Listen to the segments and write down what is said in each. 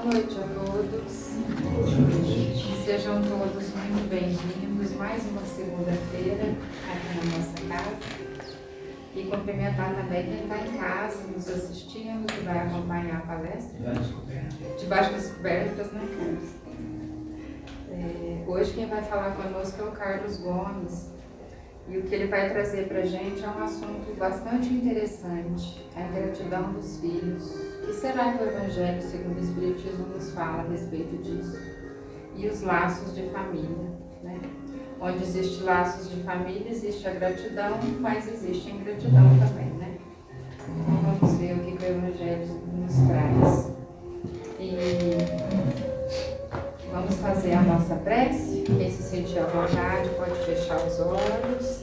Boa noite a todos. Sejam todos muito bem-vindos. Mais uma segunda-feira aqui na nossa casa. E cumprimentar também quem está em casa, nos assistindo, que vai acompanhar a palestra. Debaixo das cobertas, né, Carlos? Hoje quem vai falar conosco é o Carlos Gomes. E o que ele vai trazer para a gente é um assunto bastante interessante, a ingratidão dos filhos. O que será que o Evangelho segundo o Espiritismo nos fala a respeito disso? E os laços de família, né? Onde existe laços de família, existe a gratidão, mas existe a ingratidão também, né? Então vamos ver o que o Evangelho nos traz. E vamos fazer a nossa prece. Quem se sentir à vontade pode fechar os olhos.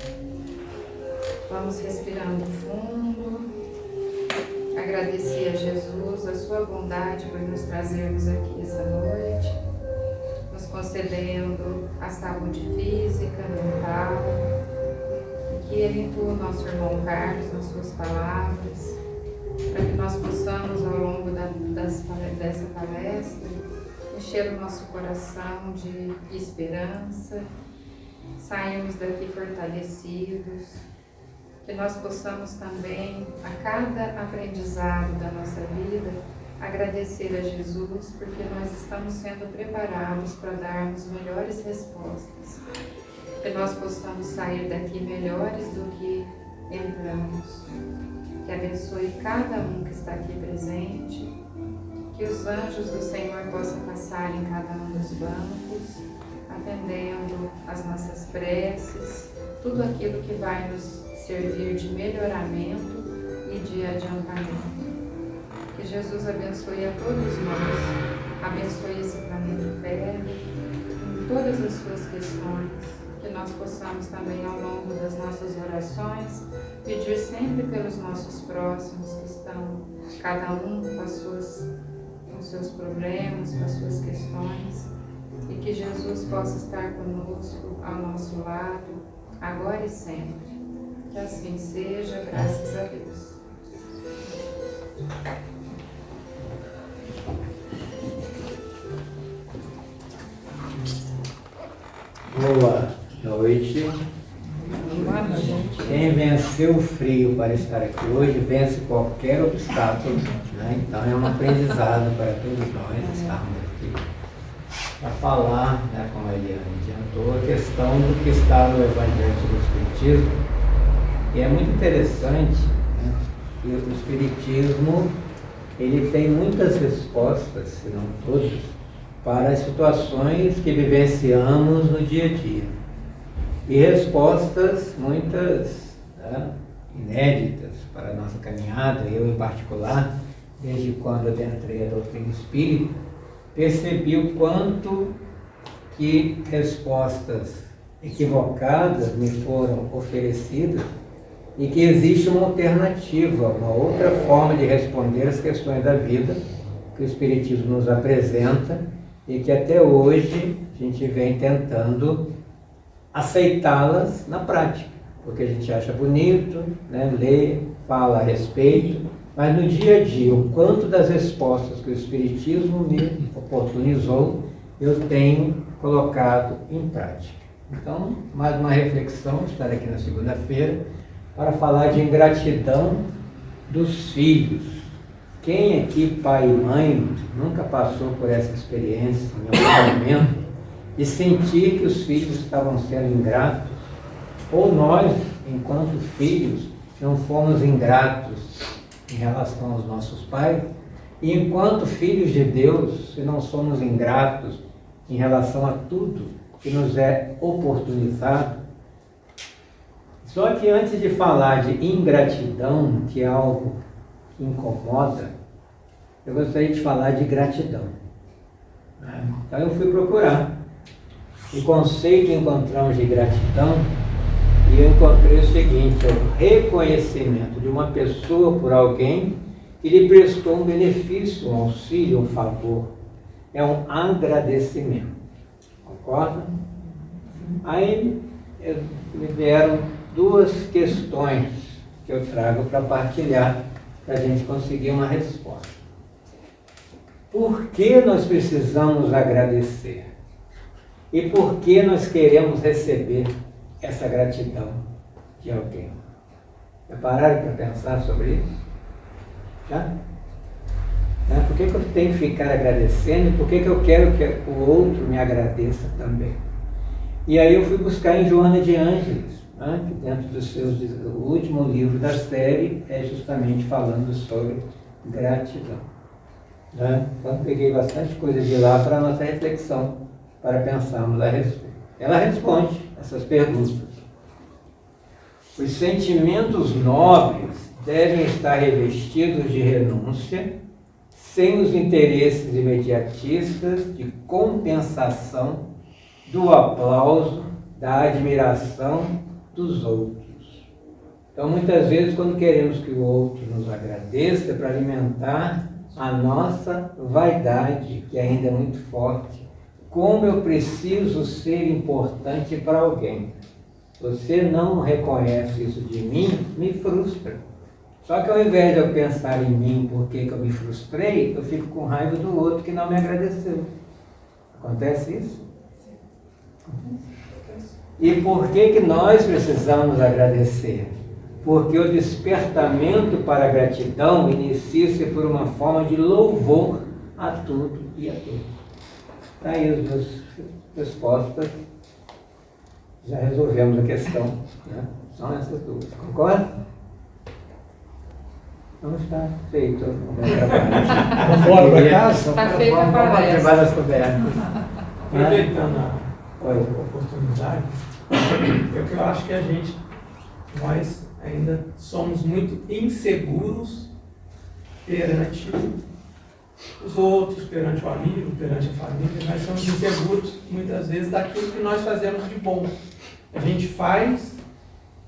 Vamos respirando fundo. Agradecer a Jesus a sua bondade por nos trazermos aqui essa noite, nos concedendo a saúde física, mental, e que Ele inclua o nosso irmão Carlos nas suas palavras, para que nós possamos, ao longo dessa palestra, encher o nosso coração de esperança, sairmos daqui fortalecidos, que nós possamos também, a cada aprendizado da nossa vida, agradecer a Jesus, porque nós estamos sendo preparados para darmos melhores respostas, que nós possamos sair daqui melhores do que entramos, que abençoe cada um que está aqui presente, que os anjos do Senhor possam passar em cada um dos bancos, atendendo as nossas preces, tudo aquilo que vai nos servir de melhoramento e de adiantamento. Que Jesus abençoe a todos nós, abençoe esse planeta Terra, em todas as suas questões, que nós possamos também, ao longo das nossas orações, pedir sempre pelos nossos próximos, que estão cada um com os seus problemas, com as suas questões, e que Jesus possa estar conosco, ao nosso lado, agora e sempre. Que assim seja, graças a Deus. Boa noite. Boa noite. Quem venceu o frio para estar aqui hoje, vence qualquer obstáculo, né? Então é um aprendizado para todos nós estarmos aqui para falar, né, como a Eliane adiantou, a questão do que está no Evangelho do Espiritismo. E é muito interessante, né, que o Espiritismo ele tem muitas respostas, se não todas, para as situações que vivenciamos no dia a dia. E respostas muitas, né, inéditas para a nossa caminhada. Eu, em particular, desde quando adentrei a doutrina espírita, percebi o quanto que respostas equivocadas me foram oferecidas e que existe uma alternativa, uma outra forma de responder às questões da vida que o Espiritismo nos apresenta e que até hoje a gente vem tentando aceitá-las na prática, porque a gente acha bonito, né, lê, fala a respeito, mas no dia a dia, o quanto das respostas que o Espiritismo me oportunizou, eu tenho colocado em prática. Então, mais uma reflexão, estar aqui na segunda-feira, para falar de ingratidão dos filhos. Quem aqui, pai e mãe, nunca passou por essa experiência em algum momento de sentir que os filhos estavam sendo ingratos? Ou nós, enquanto filhos, não fomos ingratos em relação aos nossos pais? E enquanto filhos de Deus, se não somos ingratos em relação a tudo que nos é oportunizado? Só que antes de falar de ingratidão, que é algo que incomoda, eu gostaria de falar de gratidão. Então eu fui procurar o conceito que encontramos de gratidão e eu encontrei o seguinte: é o reconhecimento de uma pessoa por alguém que lhe prestou um benefício, um auxílio, um favor. É um agradecimento. Concorda? Aí me vieram duas questões que eu trago para partilhar, para a gente conseguir uma resposta. por que nós precisamos agradecer? E por que nós queremos receber essa gratidão de alguém? Já pararam para pensar sobre isso? Já? Por que eu tenho que ficar agradecendo? E por que eu quero que o outro me agradeça também? E aí eu fui buscar em Joana de Ângeles, que dentro do último livro da série é justamente falando sobre gratidão. Então peguei bastante coisa de lá para a nossa reflexão, para pensarmos a respeito. Ela responde essas perguntas. Os sentimentos nobres devem estar revestidos de renúncia, sem os interesses imediatistas de compensação, do aplauso, da admiração dos outros. Então, muitas vezes, quando queremos que o outro nos agradeça, é para alimentar a nossa vaidade, que ainda é muito forte. Como eu preciso ser importante para alguém. Você não reconhece isso de mim, me frustra. Só que ao invés de eu pensar em mim, por que eu me frustrei, eu fico com raiva do outro que não me agradeceu. Acontece isso? E por que nós precisamos agradecer? Porque o despertamento para a gratidão inicia-se por uma forma de louvor a tudo e a todos. Está aí as duas respostas. Já resolvemos a questão. São essas duas. Concorda? Não está feito o meu trabalho. Vamos embora para casa? Está feito a palestra. Vamos as cobertas. Aproveitando a oportunidade, porque eu acho que nós ainda somos muito inseguros perante os outros, perante o amigo, perante a família. Nós somos inseguros, muitas vezes, daquilo que nós fazemos de bom. A gente faz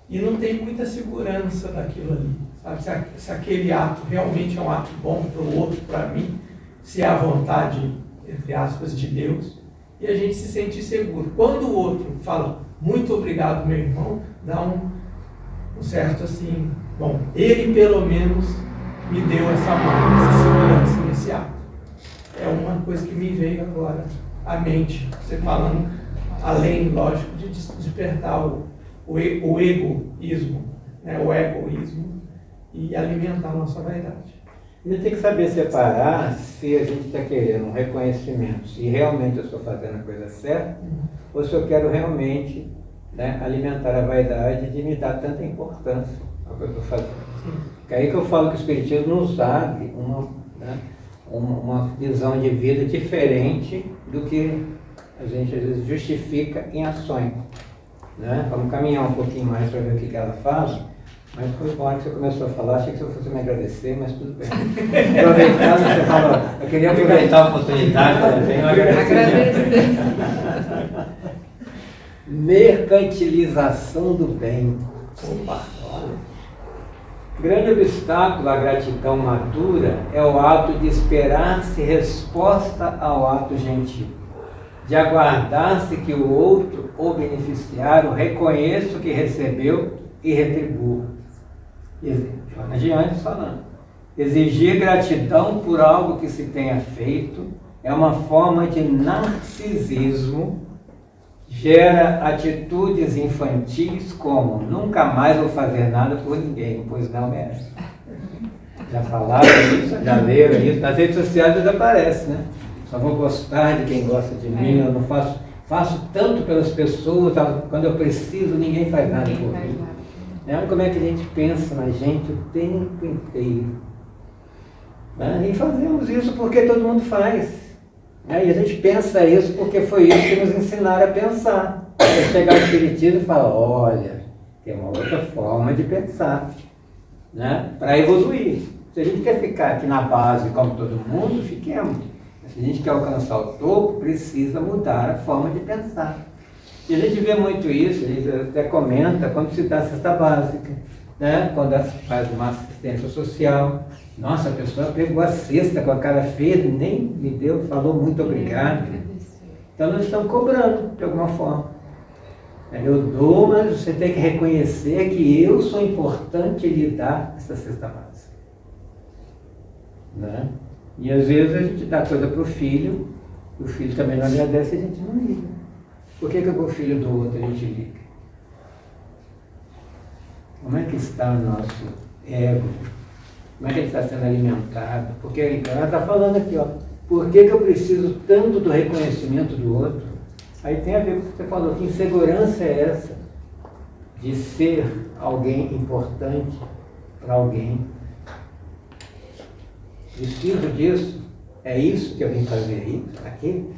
e não tem muita segurança daquilo ali. Sabe? Se aquele ato realmente é um ato bom para o outro, para mim, se é a vontade, entre aspas, de Deus, e a gente se sente seguro. Quando o outro fala, muito obrigado, meu irmão, dá um certo assim, bom, ele pelo menos me deu essa mão, essa segurança nesse ato. É uma coisa que me veio agora à mente, você falando, além, lógico, de despertar o egoísmo, o egoísmo, e alimentar a nossa vaidade. A gente tem que saber separar se a gente está querendo um reconhecimento, se realmente eu estou fazendo a coisa certa, ou se eu quero realmente alimentar a vaidade de me dar tanta importância ao que eu estou fazendo. É aí que eu falo que o Espiritismo nos abre uma visão de vida diferente do que a gente às vezes justifica em ações. Vamos caminhar um pouquinho mais para ver o que ela faz. Mas foi bom que você começou a falar, achei que você fosse me agradecer, mas tudo bem. Aproveitando, você falou, eu queria aproveitar a oportunidade para vir agradecer. Mercantilização do bem. Opa, olha. Grande obstáculo à gratidão madura é o ato de esperar-se resposta ao ato gentil, de aguardar-se que o outro, ou beneficiário, reconheça o que recebeu e retribua. Joana de Ângeles falando. Exigir gratidão por algo que se tenha feito é uma forma de narcisismo, gera atitudes infantis como nunca mais vou fazer nada por ninguém, pois não merece. Já falaram isso, já leram isso, nas redes sociais ainda aparece, Só vou gostar de quem gosta de mim, eu não faço tanto pelas pessoas, quando eu preciso ninguém faz nada por mim. Como é que a gente pensa na gente o tempo inteiro. E fazemos isso porque todo mundo faz. E a gente pensa isso porque foi isso que nos ensinaram a pensar. Você chegar ao Espiritismo e falar, olha, tem uma outra forma de pensar. Para evoluir. Se a gente quer ficar aqui na base como todo mundo, fiquemos. Se a gente quer alcançar o topo, precisa mudar a forma de pensar. E a gente vê muito isso, a gente até comenta quando se dá a cesta básica, quando faz uma assistência social. Nossa, a pessoa pegou a cesta com a cara feia, nem me deu, falou muito obrigado. Então nós estamos cobrando de alguma forma. Eu dou, mas você tem que reconhecer que eu sou importante em lhe dar essa cesta básica. E às vezes a gente dá coisa para o filho também não agradece e a gente não liga. Por que o filho do outro a gente liga? Como é que está o nosso ego? Como é que ele está sendo alimentado? Porque ela está falando aqui, ó, por que eu preciso tanto do reconhecimento do outro? Aí tem a ver com o que você falou, que insegurança é essa de ser alguém importante para alguém. Preciso disso? É isso que eu vim fazer aí, aqui?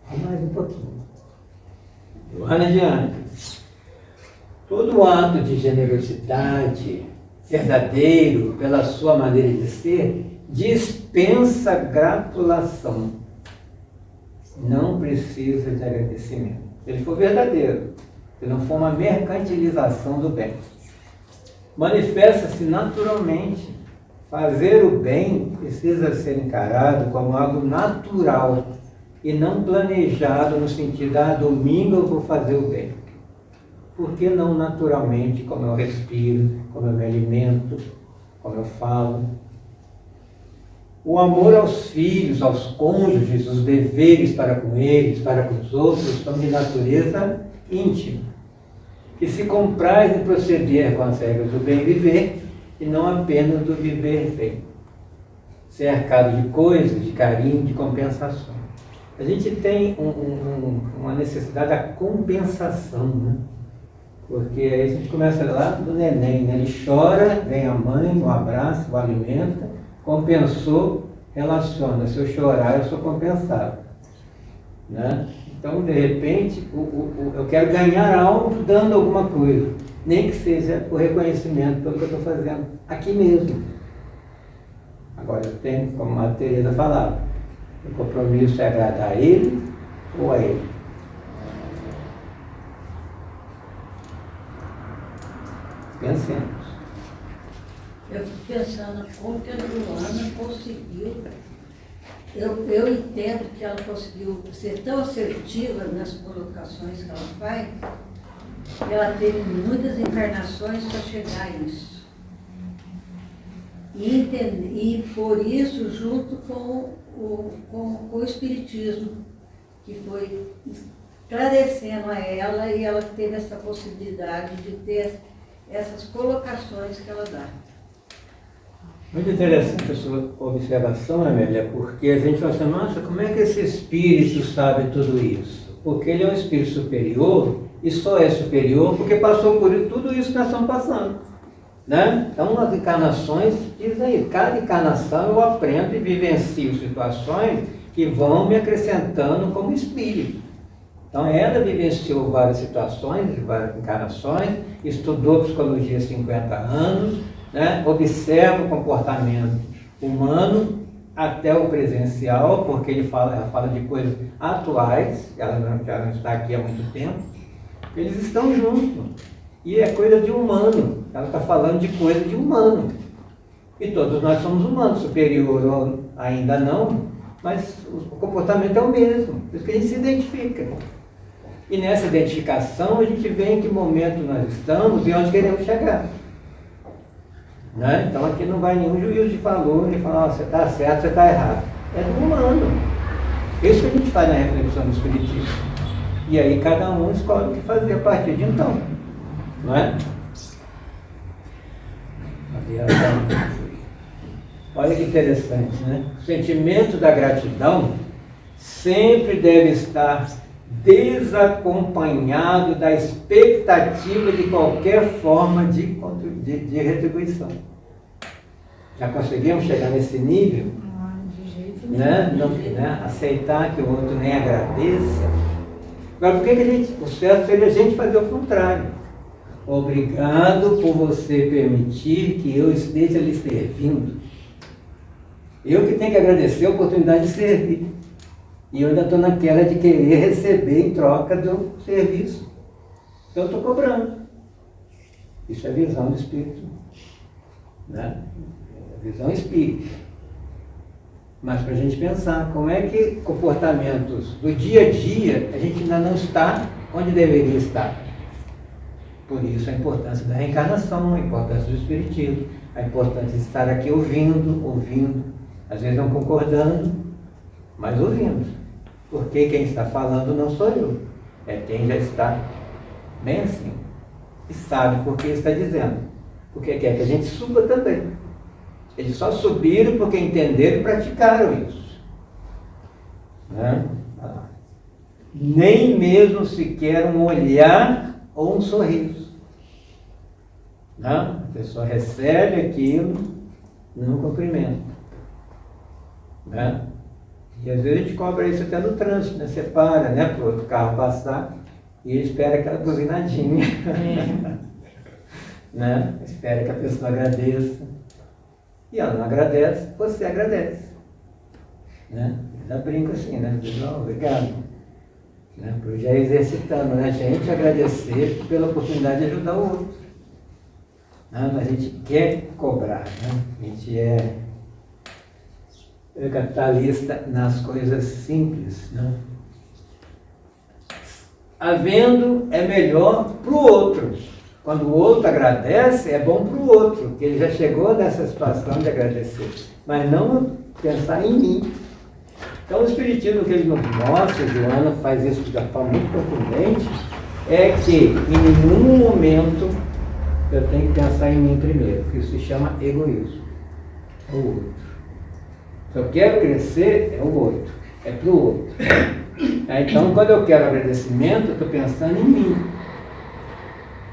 Vamos mais um pouquinho. Joana adiante. Todo ato de generosidade verdadeiro, pela sua maneira de ser, dispensa gratulação. Não precisa de agradecimento. Se ele for verdadeiro, se não for uma mercantilização do bem. Manifesta-se naturalmente. Fazer o bem precisa ser encarado como algo natural e não planejado no sentido, domingo eu vou fazer o bem. Por que não naturalmente, como eu respiro, como eu me alimento, como eu falo? O amor aos filhos, aos cônjuges, os deveres para com eles, para com os outros, são de natureza íntima, que se compraz em proceder com as regras do bem viver e não apenas do viver bem, cercado de coisas, de carinho, de compensação. A gente tem uma necessidade da compensação, né? Porque aí a gente começa lá do neném, né? Ele chora, vem a mãe, o abraça, o alimenta, compensou, relaciona. Se eu chorar, eu sou compensado. Né? Então, de repente, eu quero ganhar algo dando alguma coisa, nem que seja o reconhecimento pelo que eu estou fazendo aqui mesmo. Agora, eu tenho, como a Teresa falava, o compromisso é agradar a ele ou a ele. Pensemos. Eu fico pensando como que a Joana conseguiu. Eu entendo que ela conseguiu ser tão assertiva nas colocações que ela faz, que ela teve muitas encarnações para chegar a isso. E por isso, junto com o Espiritismo, que foi esclarecendo a ela, e ela teve essa possibilidade de ter essas colocações que ela dá. Muito interessante a sua observação, Amélia, porque a gente fala assim, nossa, como é que esse espírito sabe tudo isso? Porque ele é um espírito superior e só é superior porque passou por tudo isso que nós estamos passando. Né? Então, as encarnações, diz aí, cada encarnação eu aprendo e vivencio situações que vão me acrescentando como espírito. Então, ela vivenciou várias situações, várias encarnações, estudou psicologia há 50 anos, né? Observa o comportamento humano até o presencial, porque ela fala de coisas atuais, ela já não está aqui há muito tempo, eles estão juntos. E é coisa de humano, ela está falando de coisa de humano. E todos nós somos humanos, superior ou ainda não, mas o comportamento é o mesmo, por isso que a gente se identifica. E nessa identificação a gente vê em que momento nós estamos e onde queremos chegar. Né? Então aqui não vai nenhum juízo de valor e falar, você está certo, você está errado. É do humano. Isso que a gente faz na reflexão do Espiritismo. E aí cada um escolhe o que fazer a partir de então. Não é? Olha que interessante, né? O sentimento da gratidão sempre deve estar desacompanhado da expectativa de qualquer forma de retribuição. Já conseguimos chegar nesse nível? De jeito nenhum. Né? Não, né? Aceitar que o outro nem agradeça. Agora, por que a gente, o certo seria a gente fazer o contrário? Obrigado por você permitir que eu esteja lhe servindo. Eu que tenho que agradecer a oportunidade de servir. E eu ainda estou naquela de querer receber em troca do serviço. Então eu estou cobrando. Isso é visão do espírito. Né? É visão espírita. Mas para a gente pensar, como é que comportamentos do dia a dia a gente ainda não está onde deveria estar. Por isso a importância da reencarnação, a importância do espiritismo, É importante estar aqui ouvindo, às vezes não concordando, mas ouvindo. Porque quem está falando não sou eu, é quem já está bem assim e sabe por que está dizendo. Porque quer que a gente suba também. Eles só subiram porque entenderam e praticaram isso. Né? Nem mesmo sequer um olhar ou um sorriso. Né? A pessoa recebe aquilo, não cumprimenta. Né? E às vezes a gente cobra isso até no trânsito, né? Você para, né, para o outro carro passar e espera aquela buzinadinha. Né? Espera que a pessoa agradeça. E ela não agradece, você agradece. Né? Já brinco assim, né? Diz, oh, obrigado. Né? Por já exercitando, né? A gente agradecer pela oportunidade de ajudar o outro. Né? Mas a gente quer cobrar, né? A gente é capitalista nas coisas simples. Né? Havendo é melhor para o outro. Quando o outro agradece, é bom para o outro, porque ele já chegou nessa situação de agradecer. Mas não pensar em mim. Então o Espiritismo que ele nos mostra, Joana faz isso de uma forma muito contundente, é que em nenhum momento eu tenho que pensar em mim primeiro, porque isso se chama egoísmo. É o outro. Se eu quero crescer, é o outro, é para o outro. Então quando eu quero agradecimento, eu estou pensando em mim.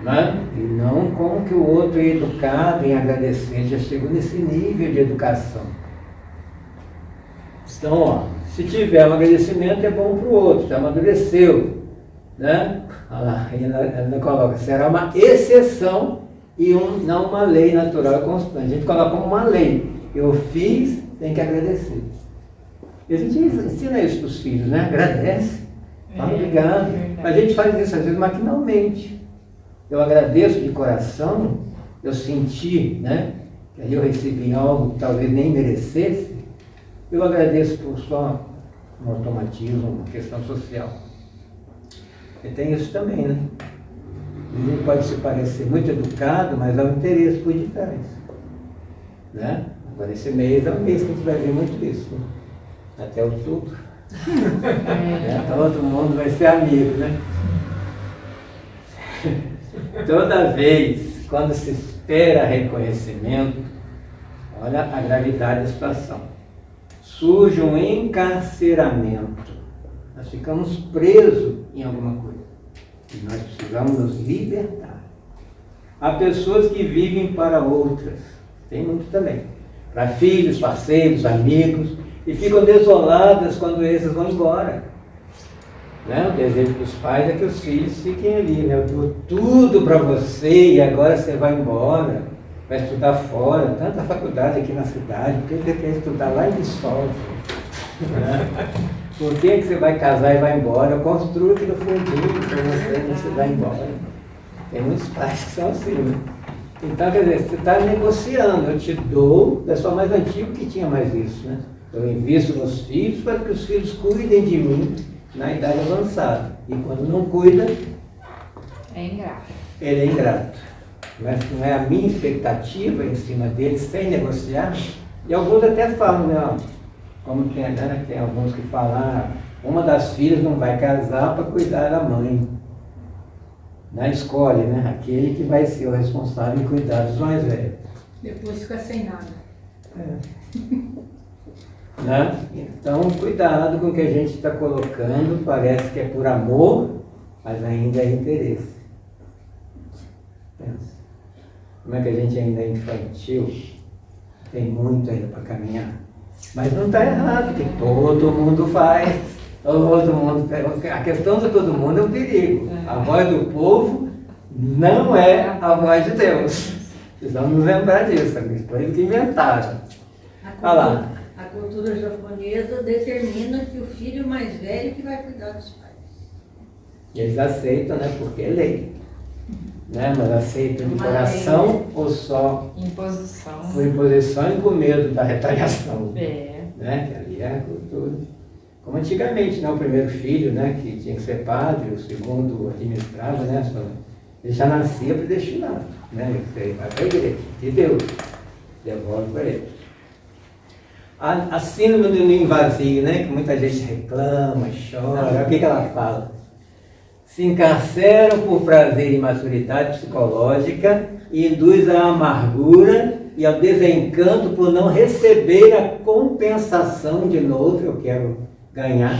Né? E não como que o outro é educado em agradecer, já chegou nesse nível de educação. Então, ó, se tiver um agradecimento é bom para o outro, já amadureceu. Né? Olha lá, ela coloca, será uma exceção e não uma lei natural e constante. A gente coloca como uma lei. Eu fiz, tem que agradecer. E a gente ensina isso para os filhos, né? Agradece, fala obrigado. Mas a gente faz isso às vezes maquinalmente. Eu agradeço de coração, eu senti, né, que aí eu recebi algo que talvez nem merecesse, eu agradeço por só um automatismo, uma questão social. E tem isso também, né? Ele pode se parecer muito educado, mas há um interesse por detrás. Né? Agora esse mês é um mês que a gente vai ver muito isso, né? Até outubro. Todo mundo vai ser amigo, né? Toda vez, quando se espera reconhecimento, olha a gravidade da situação, surge um encarceramento. Nós ficamos presos em alguma coisa. E nós precisamos nos libertar. Há pessoas que vivem para outras, tem muito também, para filhos, parceiros, amigos, e ficam desoladas quando esses vão embora. Né? O desejo dos pais é que os filhos fiquem ali, né? Eu dou tudo para você e agora você vai embora, vai estudar fora, tanta faculdade aqui na cidade, por que você quer estudar lá em Viçosa? Né? Por que você vai casar e vai embora? Eu construo aqui no fundinho para você vai embora. Tem muitos pais que são assim, né? Então, quer dizer, você está negociando, eu te dou, o pessoal mais antigo que tinha mais isso, né? Eu invisto nos filhos para que os filhos cuidem de mim na idade avançada. E quando não cuida, é ingrato. Ele é ingrato. Mas não é a minha expectativa em cima dele, sem negociar. E alguns até falam, né? Ó, como tem, né, tem alguns que falam, uma das filhas não vai casar para cuidar da mãe. Na escolhe, né? Aquele que vai ser o responsável em cuidar dos mais velhos. Depois fica sem nada. Né? Então, cuidado com o que a gente está colocando, parece que é por amor, mas ainda é interesse. Pensa. Como é que a gente ainda é infantil, tem muito ainda para caminhar. Mas não está errado, que todo mundo faz, todo mundo. A questão de todo mundo é um perigo. A voz do povo não é a voz de Deus. Precisamos nos lembrar disso, foi que inventaram. Olha lá. A cultura japonesa determina que o filho mais velho que vai cuidar dos pais. Eles aceitam, né? Porque é lei. Né? Mas aceitam de coração ou só Imposição. por imposição e com medo da retaliação. É. Né? Que ali é a cultura. Como antigamente, né? O primeiro filho, né? Que tinha que ser padre, o segundo administrava, né? Ele já nascia predestinado. Né? Ele vai para a igreja de Deus. devolve para eles. A síndrome do ninho vazio, né? Que muita gente reclama, chora. O que ela fala? Se encarceram por prazer e maturidade psicológica e induz à amargura e ao desencanto por não receber a compensação de novo, eu quero ganhar,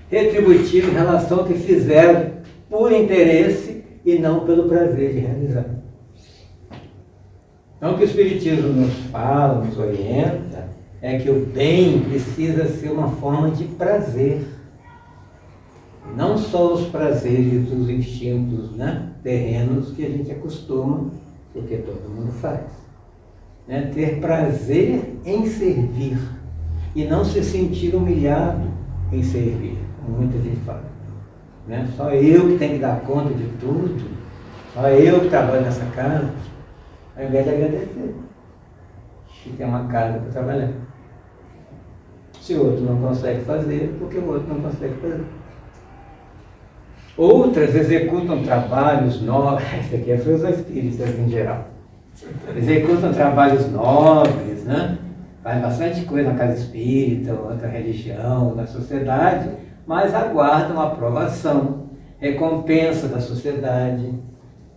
retributivo em relação ao que fizeram por interesse e não pelo prazer de realizar. Então o que o Espiritismo nos fala, nos orienta, é que o bem precisa ser uma forma de prazer. Não só os prazeres dos instintos, né, terrenos que a gente acostuma, porque todo mundo faz. Né? Ter prazer em servir e não se sentir humilhado em servir, como muita gente fala. Né? Só eu que tenho que dar conta de tudo, só eu que trabalho nessa casa, ao invés de agradecer que tem uma casa para trabalhar. Se o outro não consegue fazer, porque o outro não consegue fazer. Outras executam trabalhos nobres, isso aqui é para os espíritas em geral. Executam trabalhos nobres, né? Faz bastante coisa na casa espírita, outra religião, na sociedade, mas aguardam a aprovação, recompensa da sociedade,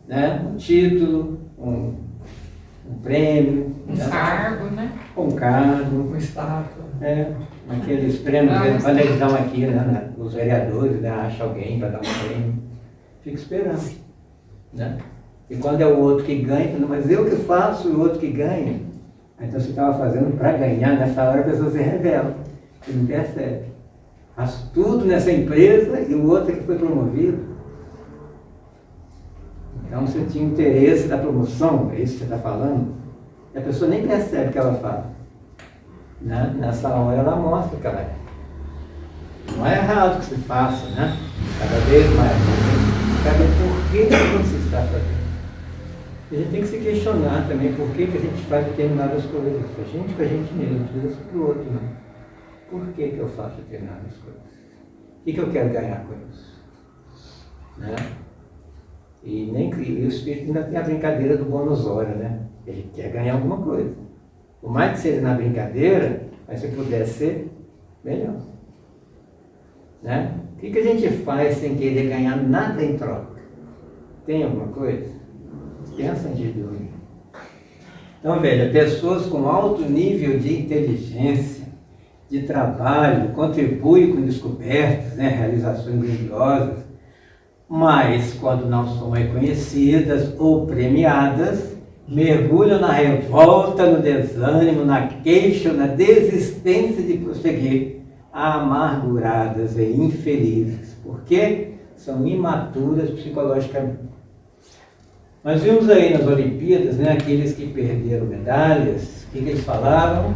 né? Um título, um prêmio, Um cargo, né? Um cargo, Uma estátua. Aqueles prêmios, quando eles dão aqui, né, os vereadores, né, acham alguém para dar um prêmio, fica esperando. Né? E quando é o outro que ganha, mas eu que faço e o outro que ganha. Então você estava fazendo para ganhar, nessa hora a pessoa se revela, e não percebe. Faço tudo nessa empresa e o outro é que foi promovido. Então você tinha interesse da promoção, é isso que você está falando, e a pessoa nem percebe o que ela fala. Né? Nessa hora ela mostra que ela é. Não é errado que se faça, né? Cada vez mais. Sabe por que você está fazendo? A gente tem que se questionar também por que a gente faz determinadas coisas. A gente com a gente mesmo, isso para o outro. Né? Por que eu faço determinadas coisas? O que eu quero ganhar com isso? Né? E o Espírito ainda tem a brincadeira do bônus hora, né? Ele quer ganhar alguma coisa. Por mais que seja na brincadeira, mas se puder ser, melhor. Né? O que a gente faz sem querer ganhar nada em troca? Tem alguma coisa? Pensa antes de dormir. Então, velho, pessoas com alto nível de inteligência, de trabalho, contribuem com descobertas, né, realizações grandiosas, mas quando não são reconhecidas ou premiadas, mergulham na revolta, no desânimo, na queixa, na desistência de prosseguir, amarguradas e infelizes, porque são imaturas psicologicamente. Nós vimos aí nas Olimpíadas, né, aqueles que perderam medalhas, o que eles falaram?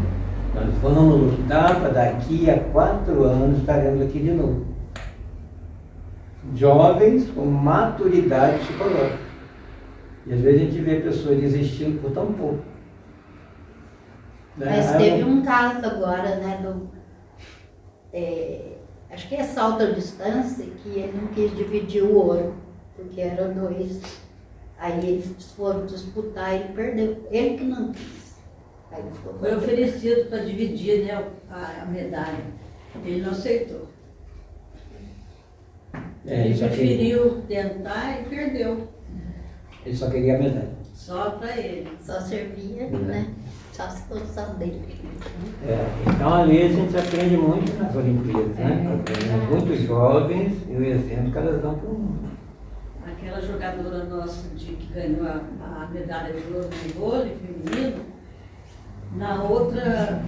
Nós vamos lutar para daqui a 4 anos estaremos aqui de novo. Jovens com maturidade psicológica. E às vezes a gente vê pessoas desistindo por tão pouco. Mas teve um caso agora, né, acho que é salto à distância, que ele não quis dividir o ouro, porque eram 2. Aí eles foram disputar e ele perdeu. Ele que não quis. Aí ele foi oferecido para dividir, né, a medalha. Ele não aceitou. Ele preferiu tentar e perdeu. Ele só queria a medalha. Só para ele. Só servia, né? Só a situação dele. Então ali a gente aprende muito nas Olimpíadas, né? Muitos jovens e o exemplo que elas dão para o mundo. Aquela jogadora nossa que ganhou a medalha de ouro no vôlei feminino, na outra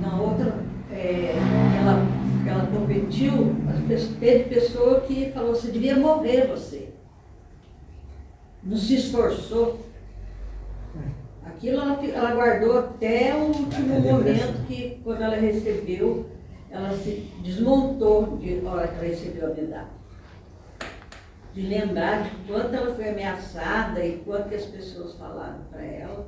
ela competiu, teve pessoa que falou, você devia morrer você. Não se esforçou. Aquilo ela guardou até o último momento, que quando ela recebeu, ela se desmontou na hora que ela recebeu a medalha. De lembrar de quanto ela foi ameaçada e quanto que as pessoas falaram para ela.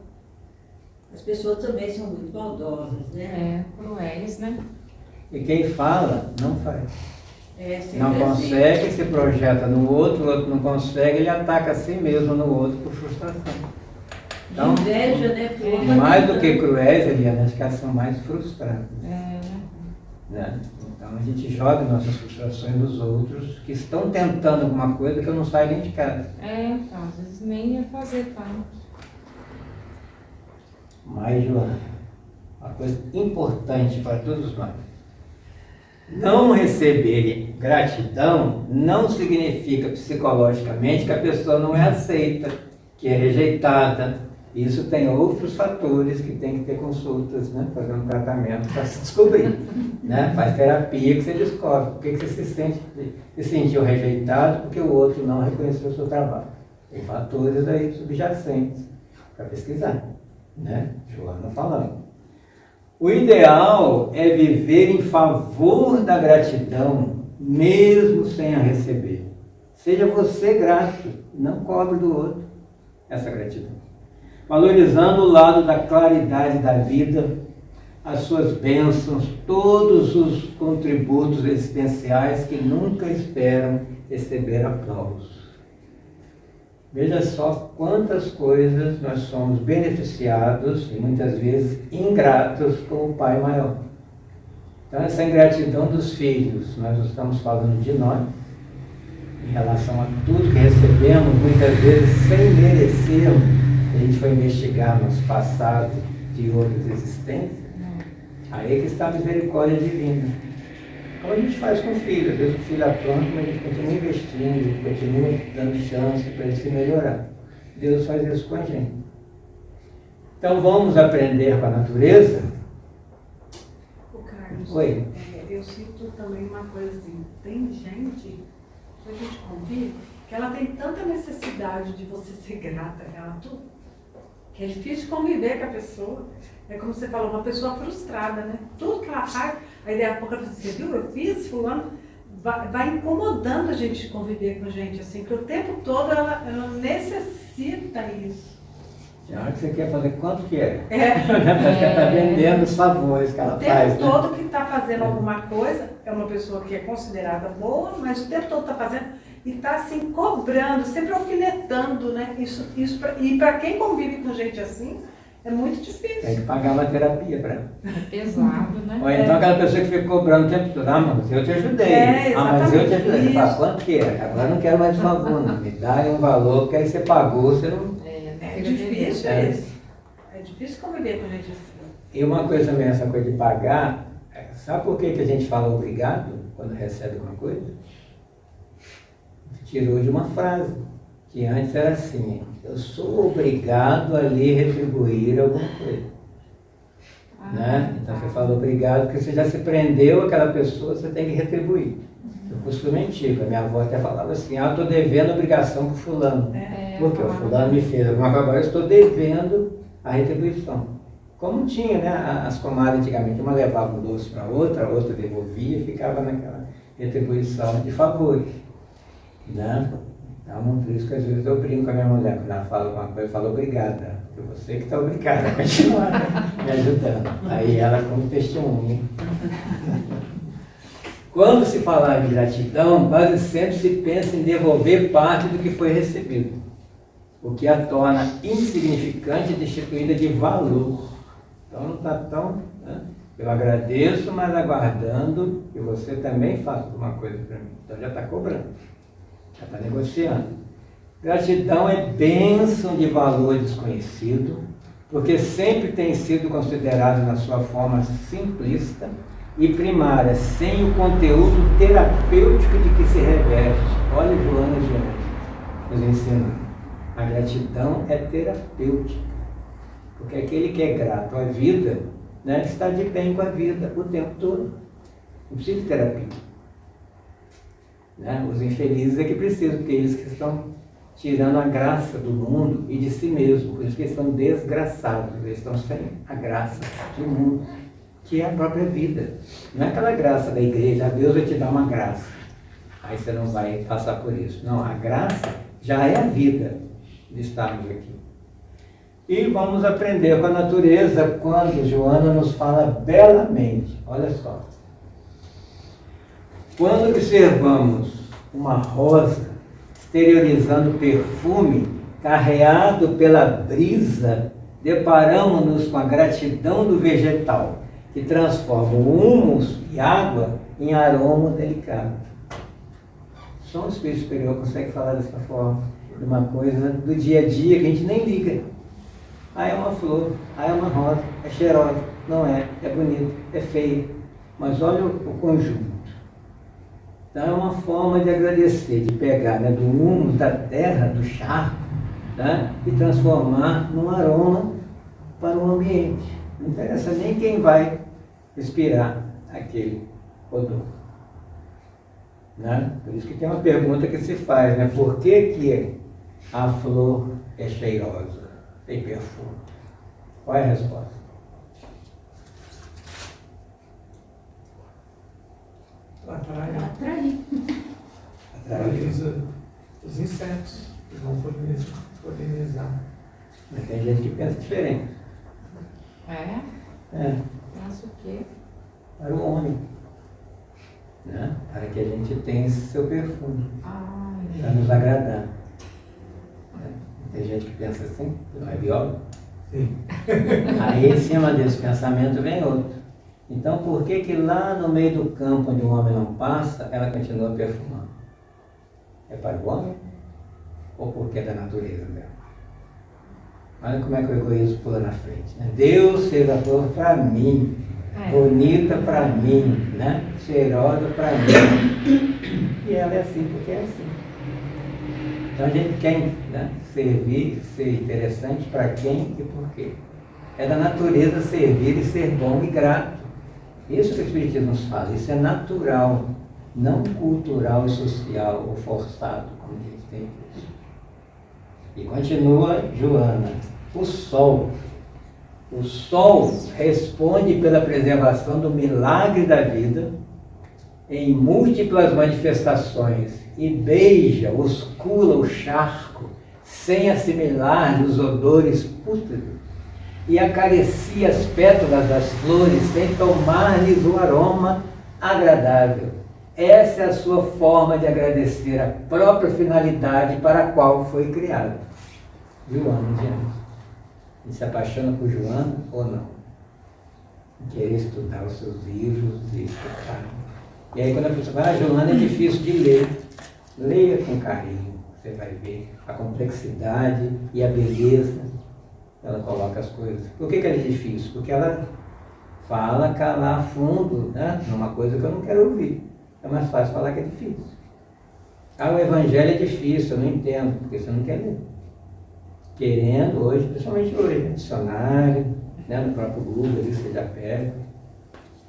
As pessoas também são muito maldosas, né? Cruéis, né? E quem fala, não faz. Não Sempre consegue, assim. se projeta no outro, o outro não consegue, ele ataca a si mesmo no outro por frustração. Então, inveja, né? Porque mais do que cruéis, Eliana, acho que elas são mais frustradas. É, Né? Então a gente joga nossas frustrações nos outros que estão tentando alguma coisa que eu não saio nem de casa. então, às vezes nem ia fazer tanto. Mas, Joana, uma coisa importante para todos nós. Não receber gratidão não significa psicologicamente que a pessoa não é aceita, que é rejeitada. Isso tem outros fatores que tem que ter consultas, né? Fazer um tratamento para se descobrir. Né? Faz terapia que você descobre por que você se sentiu rejeitado porque o outro não reconheceu o seu trabalho. Tem fatores aí subjacentes para pesquisar. Né? Joana falando. O ideal é viver em favor da gratidão, mesmo sem a receber. Seja você grato, não cobre do outro essa gratidão. Valorizando o lado da claridade da vida, as suas bênçãos, todos os contributos existenciais que nunca esperam receber aplausos. Veja só quantas coisas nós somos beneficiados e muitas vezes ingratos com o Pai Maior. Então essa ingratidão dos filhos, nós estamos falando de nós, em relação a tudo que recebemos, muitas vezes sem merecermos. A gente foi investigar nosso passado de outras existências, aí que está a misericórdia divina. Como a gente faz com o filho, às vezes o filho apronta, mas a gente continua investindo, continua dando chance para ele se melhorar. Deus faz isso com a gente. Então vamos aprender com a natureza? O Carlos, Oi. Eu sinto também uma coisa assim, tem gente que a gente convive, que ela tem tanta necessidade de você ser grata a ela, tudo, que é difícil conviver com a pessoa. É como você falou, uma pessoa frustrada, né? Tudo que ela faz, aí daí a pouco ela fala assim, você viu, eu fiz, fulano, vai incomodando a gente conviver com a gente, assim, porque o tempo todo ela necessita isso. Já que você quer fazer quanto que é? É. Ela está vendendo os favores que ela O faz. tempo todo que está fazendo alguma coisa, é uma pessoa que é considerada boa, mas o tempo todo está fazendo e está assim, cobrando, sempre alfinetando, né? E para quem convive com gente assim, é muito difícil. Tem que pagar uma terapia para ela. É pesado, né? Ou então aquela pessoa que fica cobrando o tempo todo, mas eu te ajudei. Mas eu te ajudei. Você fala, quanto que é? Agora não quero mais favor, não. Me dá aí um valor, porque aí você pagou, você não... É difícil isso. É difícil conviver com gente assim. E uma coisa também, essa coisa de pagar, sabe por que a gente fala obrigado quando recebe alguma coisa? Tirou de uma frase, que antes era assim, eu sou obrigado a lhe retribuir alguma coisa. Né? Então você fala obrigado porque você já se prendeu àquela pessoa, você tem que retribuir. Eu costumo mentir, a minha avó até falava assim, eu estou devendo obrigação para o fulano. Porque o fulano me fez alguma coisa, agora eu estou devendo a retribuição. Como tinha, né? As comadres antigamente, uma levava um doce para outra, a outra devolvia e ficava naquela retribuição de favores. Né? Então, por isso que às vezes eu brinco com a minha mulher, quando ela fala alguma coisa, eu falo obrigada, porque você que está obrigada a continuar me ajudando. Aí ela como testemunha. Quando se falar de gratidão, quase sempre se pensa em devolver parte do que foi recebido, o que a torna insignificante e destituída de valor. Então não está tão... Né? Eu agradeço, mas aguardando que você também faça alguma coisa para mim. Então já está cobrando, já está negociando. Gratidão é bênção de valor desconhecido, porque sempre tem sido considerado na sua forma simplista e primária, sem o conteúdo terapêutico de que se reveste. Olha Joana e Joana nos ensinando. A gratidão é terapêutica, porque aquele que é grato à vida, né, está de bem com a vida o tempo todo. Não precisa de terapia. Né? Os infelizes é que precisam, porque eles que estão tirando a graça do mundo e de si mesmo, por isso que eles estão desgraçados, eles estão sem a graça do mundo, que é a própria vida. Não é aquela graça da igreja, Deus vai te dar uma graça, aí você não vai passar por isso. Não, a graça já é a vida de estarmos aqui. E vamos aprender com a natureza quando Joana nos fala belamente. Olha só. Quando observamos uma rosa exteriorizando perfume, carreado pela brisa, deparamos-nos com a gratidão do vegetal, que transforma o humus e água em aroma delicado. Só um espírito superior consegue falar dessa forma, de uma coisa do dia a dia que a gente nem liga. Ah, é uma flor, ah, é uma rosa, é cheirosa, não é, é bonito, é feio, mas olha o conjunto. Então é uma forma de agradecer, de pegar, né, do humus, da terra, do charco, tá, e transformar num aroma para o ambiente. Não interessa nem quem vai respirar aquele odor. Né? Por isso que tem uma pergunta que se faz, né? Por que a flor é cheirosa, tem perfume? Qual é a resposta? Atrai, Atrair. atraiza os insetos que vão polinizar. Mas tem gente que pensa diferente. É? É, Pensa o quê? para o homem. Né? Para que a gente tenha esse seu perfume, para nos agradar. Né? Tem gente que pensa assim, não é biólogo? Sim. Aí em cima desse pensamento vem outro. Então por que lá no meio do campo onde o homem não passa, ela continua perfumando? É para o homem? Ou porque é da natureza dela? Olha como é que o egoísmo pula na frente. Né? Deus fez a flor para mim, bonita para mim, né? Cheirosa para mim. E ela é assim porque é assim. Então a gente quer, né, servir, ser interessante para quem e por quê. É da natureza servir e ser bom e grato. Isso que o Espiritismo nos faz, isso é natural, não cultural e social ou forçado, como a gente tem visto. E continua Joana, o sol responde pela preservação do milagre da vida em múltiplas manifestações e beija, oscula o charco sem assimilar os odores pútridos e acaricia as pétalas das flores sem tomar-lhes um aroma agradável. Essa é a sua forma de agradecer a própria finalidade para a qual foi criado. Joana, gente. E se apaixona por Joana ou não? Querer estudar os seus livros e escutar. E aí quando a pessoa fala, Joana é difícil de ler. Leia com carinho, você vai ver a complexidade e a beleza. Ela coloca as coisas. Por que ela é difícil? Porque ela fala calar fundo, né? Numa coisa que eu não quero ouvir. É mais fácil falar que é difícil. Ah, o evangelho é difícil, eu não entendo, porque você não quer ler. Querendo hoje, principalmente hoje, né? Dicionário, né? No próprio Google, ali você já pega.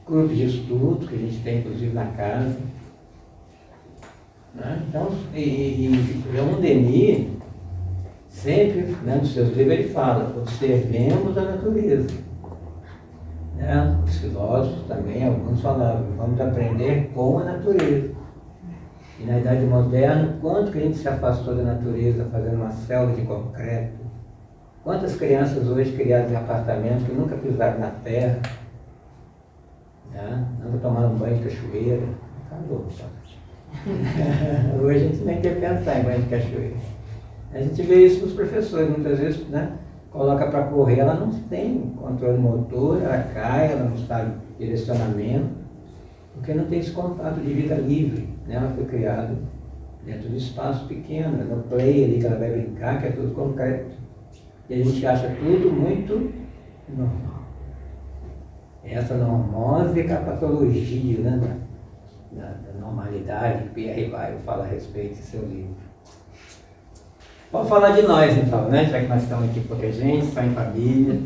Grupos de estudo, que a gente tem inclusive na casa. Né? Então, Leon Denis, sempre, né, nos seus livros, ele fala, observemos a natureza. Né? Os filósofos também, alguns falavam, vamos aprender com a natureza. E na Idade Moderna, quanto que a gente se afastou da natureza fazendo uma selva de concreto? Quantas crianças hoje criadas em apartamentos que nunca pisaram na terra, né? Nunca tomaram banho de cachoeira? Acabou, hoje a gente nem quer pensar em banho de cachoeira. A gente vê isso nos professores, muitas vezes, né? Coloca para correr, ela não tem controle motor, ela cai, ela não sabe direcionamento, porque não tem esse contato de vida livre. Né? Ela foi criada dentro de espaço pequeno, no play ali que ela vai brincar, que é tudo concreto. E a gente acha tudo muito normal. Essa normose é a patologia, né? Da normalidade, que Pierre Rivaio fala a respeito do seu livro. Vamos falar de nós então, né? Já que nós estamos aqui pouca gente, só em família.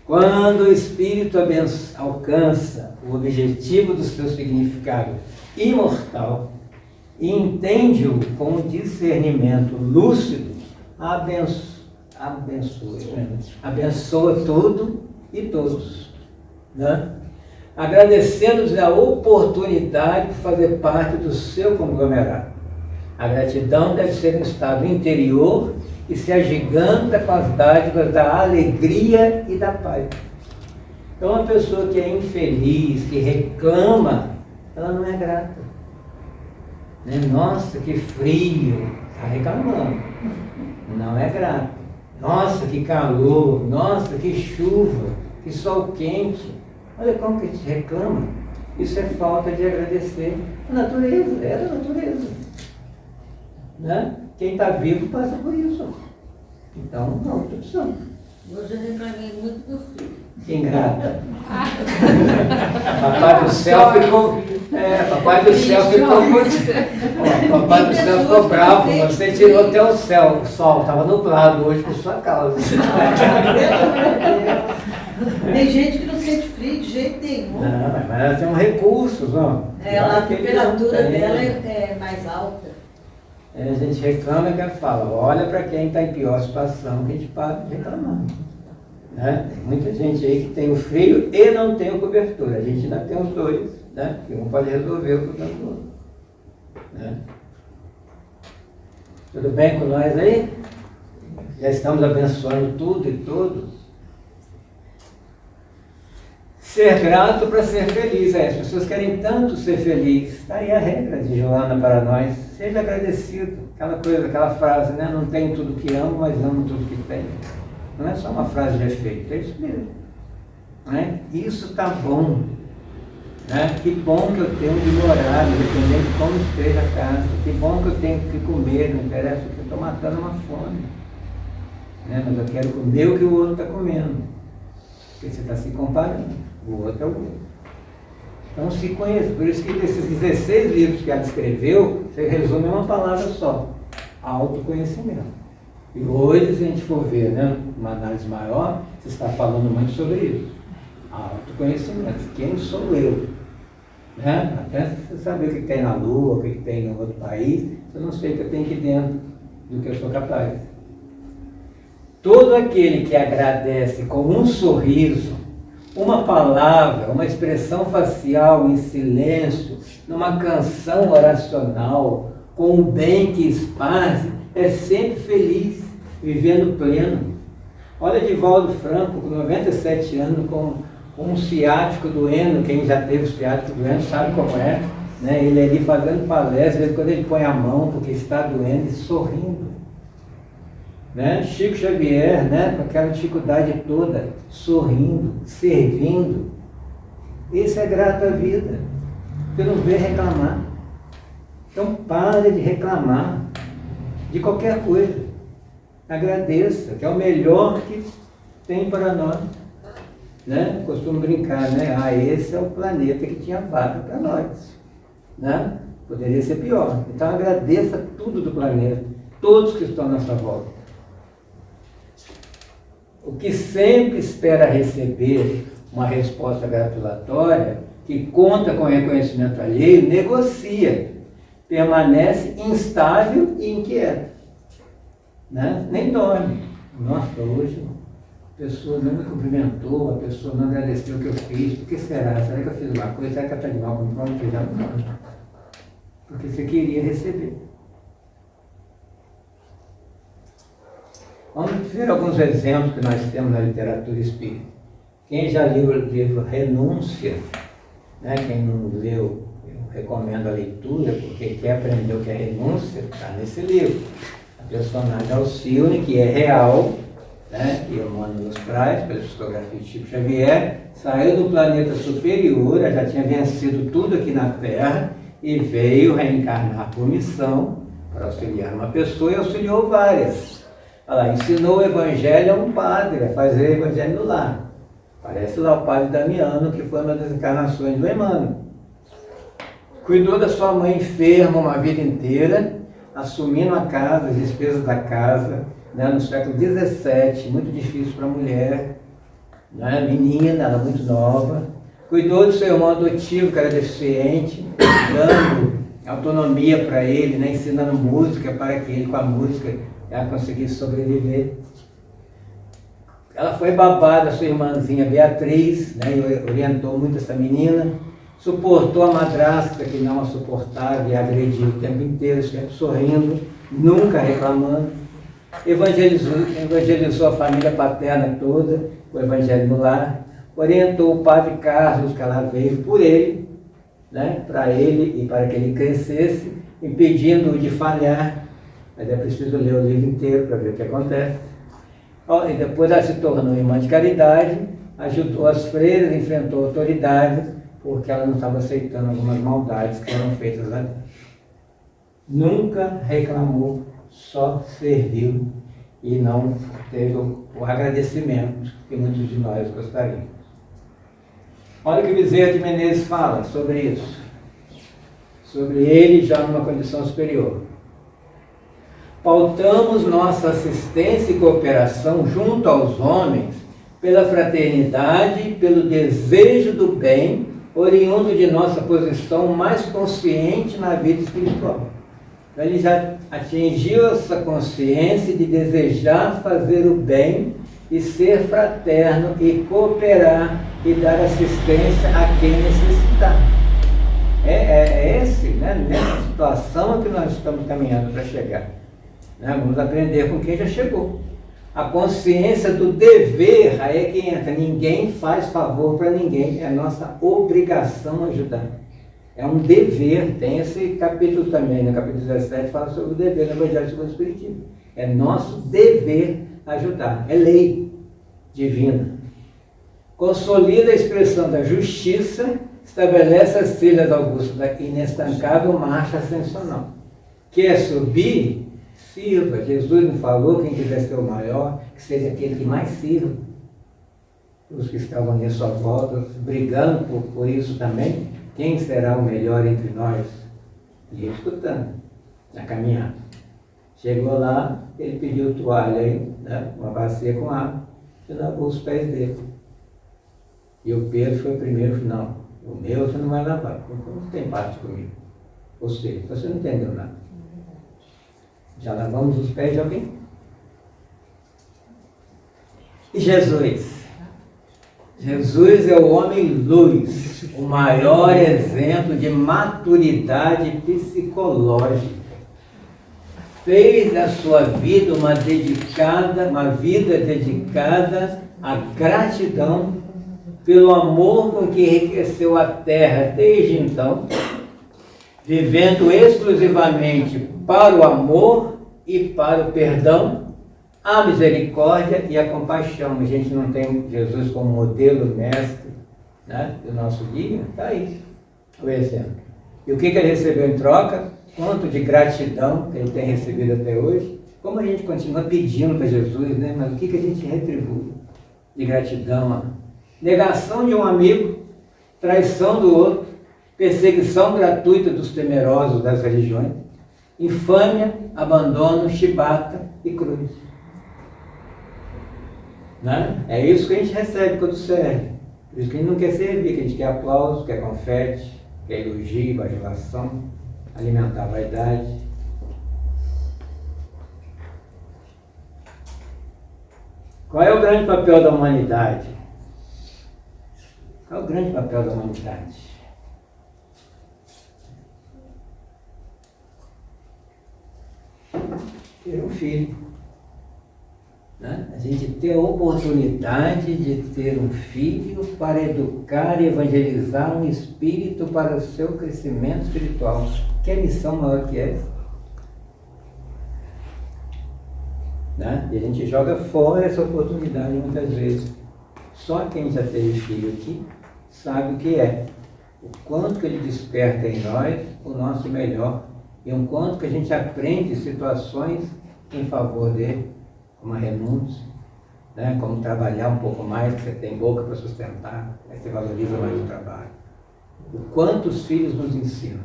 Quando o espírito alcança o objetivo do seu significado imortal e entende-o com um discernimento lúcido, abençoa tudo e todos. Né? Agradecendo-lhes a oportunidade de fazer parte do seu conglomerado. A gratidão deve ser um estado interior e se agiganta com as dádivas da alegria e da paz. Então, uma pessoa que é infeliz, que reclama, ela não é grata. Né? Nossa, que frio! Está reclamando. não é grato. Nossa, que calor, nossa, que chuva, que sol quente. Olha como que a gente reclama. Isso é falta de agradecer a natureza, é da natureza. Né? Quem está vivo passa por isso. Então, não, tudo opção. Hoje eu reclamei muito do filho. Ingrata. Papai do céu ficou. Papai do céu ficou. Papai do céu ficou bravo. Você tirou até o céu. O sol estava nublado hoje por sua causa. Tem gente que não sente frio de jeito nenhum. Não, mas ela tem recursos, ó. A temperatura dela é mais alta. A gente reclama e quer falar, olha para quem está em pior situação que a gente para de reclamar. Né? Tem muita gente aí que tem o frio e não tem o cobertor. A gente ainda tem os dois, né? Que um pode resolver o problema do outro. Né? Tudo bem com nós aí? Já estamos abençoando tudo e todos. Ser grato para ser feliz. As pessoas querem tanto ser felizes. Está aí a regra de Joana para nós. Seja agradecido. Aquela coisa, aquela frase, né? Não tenho tudo que amo, mas amo tudo que tenho. Não é só uma frase de efeito, é isso mesmo. Né? Isso está bom. Né? Que bom que eu tenho de morar, independente de como esteja a casa. Que bom que eu tenho que comer, não interessa, porque eu estou matando uma fome. Né? Mas eu quero comer o que o outro está comendo. Porque você está se comparando. O outro é o outro. Então se conheça. Por isso que desses 16 livros que ela escreveu, você resume em uma palavra só: autoconhecimento. E hoje, se a gente for ver, né, uma análise maior, você está falando muito sobre isso. Autoconhecimento. Quem sou eu? Né? Até você saber o que tem na Lua, o que tem no outro país, eu não sei o que eu tenho aqui dentro do que eu sou capaz. Todo aquele que agradece com um sorriso, uma palavra, uma expressão facial em silêncio, numa canção oracional, com o bem que esparce, é sempre feliz, vivendo pleno. Olha Divaldo Franco, com 97 anos, com um ciático doendo. Quem já teve ciático doendo sabe como é. Né? Ele ali fazendo palestra, quando ele põe a mão porque está doendo e sorrindo. Né? Chico Xavier, né? Com aquela dificuldade toda, sorrindo, servindo. Isso é grato à vida. Você não vê reclamar. Então pare de reclamar de qualquer coisa. Agradeça, que é o melhor que tem para nós. Né? Costumo brincar, né? Esse é o planeta que tinha vaga para nós. Né? Poderia ser pior. Então agradeça tudo do planeta, todos que estão à nossa volta. O que sempre espera receber uma resposta gratulatória, que conta com reconhecimento alheio, negocia, permanece instável e inquieto. Né? Nem dorme. Nossa, hoje a pessoa não me cumprimentou, a pessoa não agradeceu o que eu fiz. Por que será? Será que eu fiz uma coisa? Será que ela está de mal com o pronto? Não. Porque você queria receber. Vamos ver alguns exemplos que nós temos na literatura espírita. Quem já leu o livro Renúncia, né? Quem não leu, eu recomendo a leitura, porque quer aprender o que é renúncia, está nesse livro. A personagem Alcione, que é real, né? Que Emmanuel nos traz, pela psicografia de Chico Xavier, saiu do planeta superior, já tinha vencido tudo aqui na Terra, e veio reencarnar por missão, para auxiliar uma pessoa, e auxiliou várias. Ela ensinou o evangelho a um padre, a fazer o evangelho no lar. Parece lá o padre Damiano, que foi uma das encarnações do Emmanuel. Cuidou da sua mãe enferma uma vida inteira, assumindo a casa, as despesas da casa, né, no século XVII, muito difícil para a mulher, né, menina, ela muito nova. Cuidou do seu irmão adotivo, que era deficiente, dando autonomia para ele, né, ensinando música para que ele, com a música, ela conseguisse sobreviver. Ela foi babá da sua irmãzinha Beatriz, né, e orientou muito essa menina. Suportou a madrasta que não a suportava e agrediu o tempo inteiro, sempre sorrindo, nunca reclamando. Evangelizou a família paterna toda, o evangelho no lar. Orientou o padre Carlos, que ela veio por ele, né, para ele e para que ele crescesse, impedindo-o de falhar. mas é preciso ler o livro inteiro para ver o que acontece. E depois ela se tornou irmã de caridade, ajudou as freiras, enfrentou autoridades, porque ela não estava aceitando algumas maldades que eram feitas ali. Nunca reclamou, só serviu e não teve o agradecimento que muitos de nós gostaríamos. Olha o que Bezerra de Menezes fala sobre isso, sobre ele já numa condição superior. Pautamos nossa assistência e cooperação junto aos homens pela fraternidade, pelo desejo do bem, oriundo de nossa posição mais consciente na vida espiritual. Então, ele já atingiu essa consciência de desejar fazer o bem e ser fraterno e cooperar e dar assistência a quem necessitar. Nessa situação que nós estamos caminhando para chegar. Vamos aprender com quem já chegou. A consciência do dever, aí é que entra. Ninguém faz favor para ninguém, é nossa obrigação ajudar. É um dever, tem esse capítulo também, no capítulo 17, fala sobre o dever no Evangelho segundo o Espiritismo. É nosso dever ajudar, é lei divina. Consolida a expressão da justiça, estabelece as trilhas augustas da inestancável marcha ascensional. Quer subir? Sirva. Jesus não falou, quem quiser ser o maior, que seja aquele que mais sirva. Os que estavam ali à sua volta, brigando por isso também, quem será o melhor entre nós? E ele escutando, na caminhada. Chegou lá, ele pediu toalha aí, uma bacia com água, e lavou os pés dele. E o Pedro foi o primeiro, não, o meu você não vai lavar, porque não tem parte comigo. Ou seja, você não entendeu nada. Já lavamos os pés de alguém? E Jesus? Jesus é o homem luz, o maior exemplo de maturidade psicológica. Fez da sua vida uma vida dedicada à gratidão pelo amor com que enriqueceu a terra desde então, vivendo exclusivamente para o amor e para o perdão, a misericórdia e a compaixão. A gente não tem Jesus como modelo, mestre, do nosso guia? Está aí o exemplo. E o que ele recebeu em troca? Quanto de gratidão que ele tem recebido até hoje? Como a gente continua pedindo para Jesus, mas o que a gente retribui de gratidão? Negação de um amigo, traição do outro, perseguição gratuita dos temerosos das religiões, infâmia, abandono, chibata e cruz. É isso que a gente recebe quando serve. Por isso que a gente não quer servir, que a gente quer aplauso, quer confete, quer elogio, bajulação, alimentar a vaidade. Qual é o grande papel da humanidade? Qual é o grande papel da humanidade? Ter um filho. A gente ter a oportunidade de ter um filho para educar e evangelizar um espírito para o seu crescimento espiritual. Que missão maior que essa? E a gente joga fora essa oportunidade muitas vezes. Só quem já teve filho aqui sabe o que é. O quanto que ele desperta em nós o nosso melhor. E o quanto que a gente aprende situações em favor dele, como a renúncia, como trabalhar um pouco mais, que você tem boca para sustentar, aí você valoriza mais o trabalho. O quanto os filhos nos ensinam,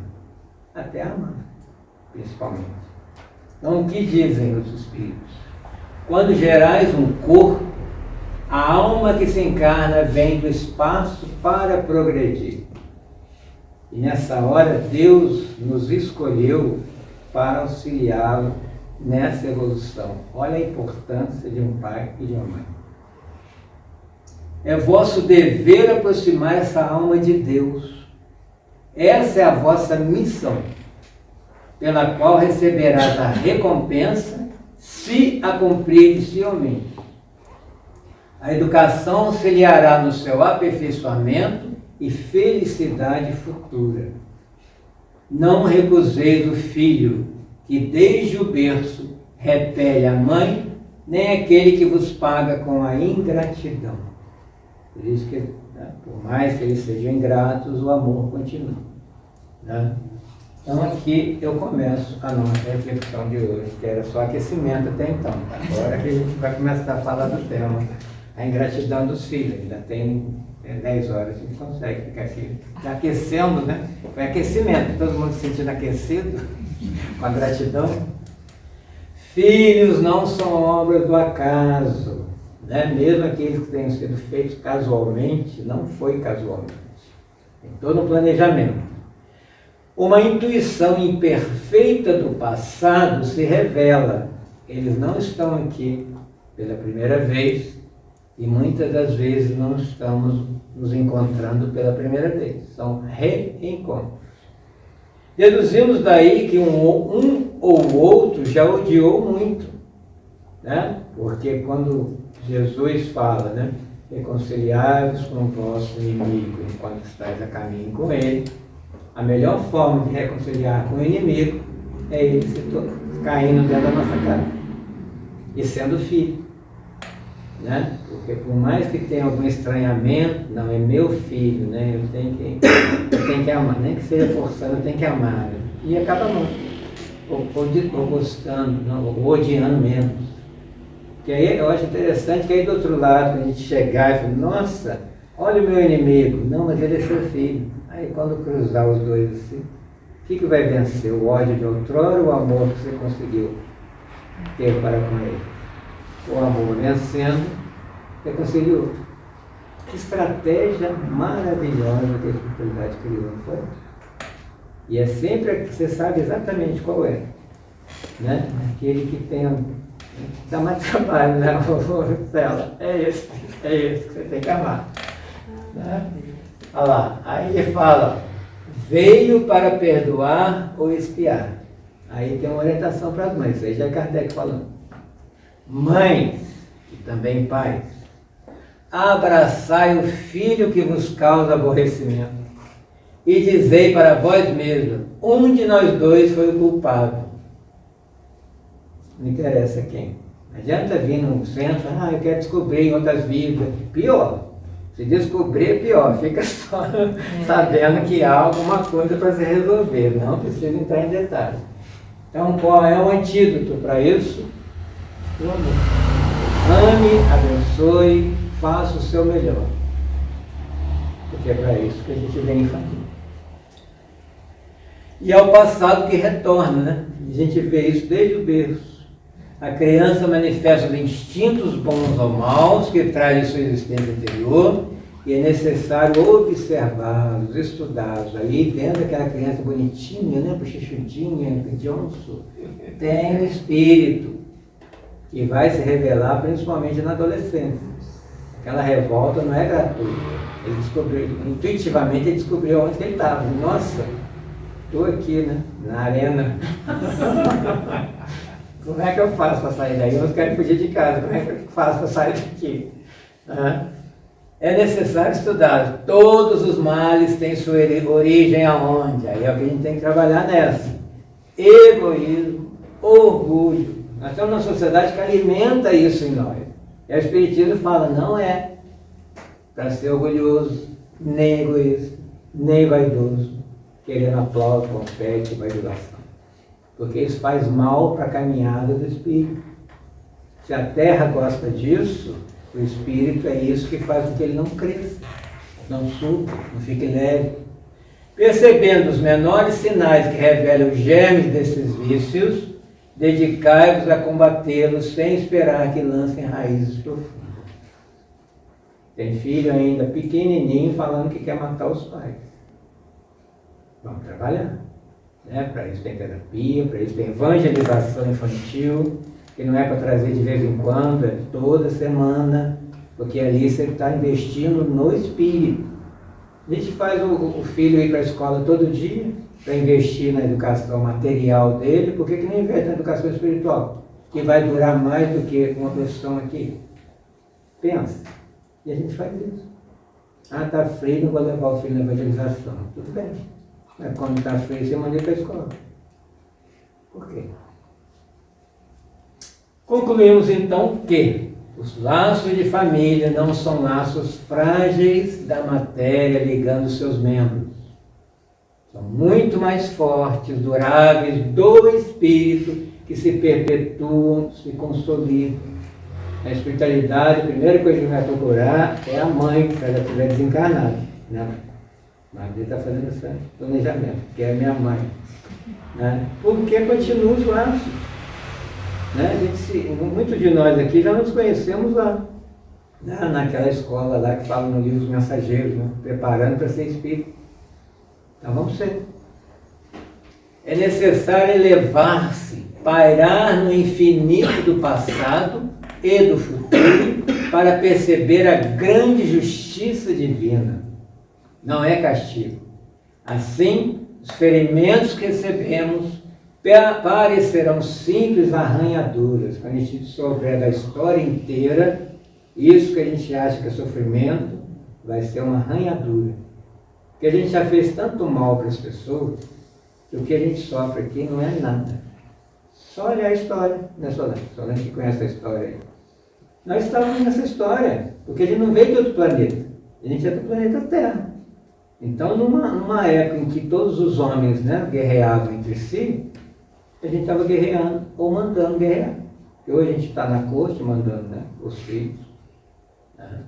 até a amar, principalmente. Então, o que dizem os espíritos? Quando gerais um corpo, a alma que se encarna vem do espaço para progredir. E nessa hora, Deus nos escolheu para auxiliá-lo nessa evolução. Olha a importância de um pai e de uma mãe. É vosso dever aproximar essa alma de Deus. Essa é a vossa missão, pela qual receberás a recompensa se a cumprires fielmente. A educação auxiliará no seu aperfeiçoamento e felicidade futura. Não recuseis o filho, que desde o berço repele a mãe, nem aquele que vos paga com a ingratidão. Por isso que, né, por mais que eles sejam ingratos, o amor continua. Né? Então aqui eu começo a nossa reflexão de hoje, que era só aquecimento até então. Agora que a gente vai começar a falar do tema, a ingratidão dos filhos. Ainda tem 10 horas, a gente consegue ficar aqui aquecendo, né? Foi aquecimento, todo mundo se sentindo aquecido com a gratidão. Filhos não são obras do acaso, né? Mesmo aqueles que tenham sido feitos casualmente, não foi casualmente. Tem todo um planejamento. Uma intuição imperfeita do passado se revela. Eles não estão aqui pela primeira vez e muitas das vezes não estamos nos encontrando pela primeira vez. São reencontros. Deduzimos daí que um ou outro já odiou muito, né? Porque quando Jesus fala, né? Reconciliai-vos com o vosso inimigo enquanto estáis a caminho com ele, a melhor forma de reconciliar com o inimigo é ele se caindo dentro da nossa casa e sendo filho, né? Porque por mais que tenha algum estranhamento, não é meu filho, né? Eu tenho que amar, nem que seja forçando, eu tenho que amar, né? E acaba amando, ou gostando, não, ou odiando menos. Que aí eu acho interessante que aí do outro lado, quando a gente chegar e falar, nossa, olha o meu inimigo, não, mas ele é seu filho. Aí quando cruzar os dois assim, o que vai vencer? O ódio de outrora ou o amor que você conseguiu ter para com ele? O amor vencendo, reconciliou. Que estratégia maravilhosa que a espiritualidade criou, não foi? E é sempre que você sabe exatamente qual é. Né? Aquele que tem dá mais trabalho, né? Cela, é esse que você tem que amar. Né? Olha lá, aí ele fala, veio para perdoar ou expiar. Aí tem uma orientação para as mães, isso aí já é Kardec falando. Mães, e também pais, abraçai o filho que vos causa aborrecimento e dizei para vós mesmos, um de nós dois foi o culpado. Não interessa quem. Não adianta vir no centro, eu quero descobrir em outras vidas. Pior. Se descobrir é pior, fica só sabendo que há alguma coisa para se resolver, não precisa entrar em detalhes. Então, qual é o antídoto para isso? O amor. Ame, abençoe, faça o seu melhor. Porque é para isso que a gente vem em família. E é o passado que retorna, né? A gente vê isso desde o berço. A criança manifesta os instintos bons ou maus que traz de sua existência anterior e é necessário observá-los, estudá-los. Aí dentro daquela criança bonitinha, né, bochechudinha, pedionço, tem um espírito que vai se revelar principalmente na adolescência. Aquela revolta não é gratuita. Ele descobriu, intuitivamente ele descobriu onde ele estava. Nossa, estou aqui, né, na arena. Como é que eu faço para sair daí? Eu não quero fugir de casa. Como é que eu faço para sair daqui? É necessário estudar. Todos os males têm sua origem aonde? Aí é o que a gente tem que trabalhar nessa. Egoísmo, orgulho. Nós estamos numa sociedade que alimenta isso em nós. E o Espiritismo fala, não é para ser orgulhoso, nem egoísta, nem vaidoso, querendo aplauso, confete, bajulação. Porque isso faz mal para a caminhada do espírito. Se a terra gosta disso, o espírito é isso que faz com que ele não cresça, não suba, não fique leve. Percebendo os menores sinais que revelam os germes desses vícios, dedicai-vos a combatê-los sem esperar que lancem raízes profundas. Tem filho ainda pequenininho falando que quer matar os pais. Vamos trabalhar. Né? Para isso tem terapia, para isso tem evangelização infantil, que não é para trazer de vez em quando, é toda semana, porque ali você está investindo no espírito. A gente faz o filho ir para a escola todo dia, para investir na educação material dele, por que não investe na educação espiritual? Que vai durar mais do que uma profissão aqui. Pensa. E a gente faz isso. Está frio, não vou levar o filho na evangelização. Tudo bem. Mas quando está frio, você manda ele para a escola. Por quê? Concluímos então que os laços de família não são laços frágeis da matéria ligando seus membros. São muito mais fortes, duráveis do espírito, que se perpetuam, se consolidam. Na espiritualidade, a primeira coisa que vai procurar é a mãe, se ela estiver desencarnada. Né? Maria está fazendo esse planejamento, que é a minha mãe. Né? Porque continua os laços. Né? Muitos de nós aqui já nos conhecemos lá, né? Naquela escola lá que fala no livro Os Mensageiros, né? Preparando para ser espírito. Então vamos ser. É necessário elevar-se, pairar no infinito do passado e do futuro para perceber a grande justiça divina. Não é castigo. Assim, os ferimentos que recebemos parecerão simples arranhaduras. Quando a gente souber da história inteira, isso que a gente acha que é sofrimento, vai ser uma arranhadura. Porque a gente já fez tanto mal para as pessoas, que o que a gente sofre aqui não é nada. Só olhar a história, né, Solange? Solange que conhece a história aí. Nós estávamos nessa história, porque a gente não veio de outro planeta. A gente é do planeta Terra. Então, numa época em que todos os homens, né, guerreavam entre si, a gente estava guerreando ou mandando guerrear. Porque hoje a gente está na corte mandando, né, os filhos. Né,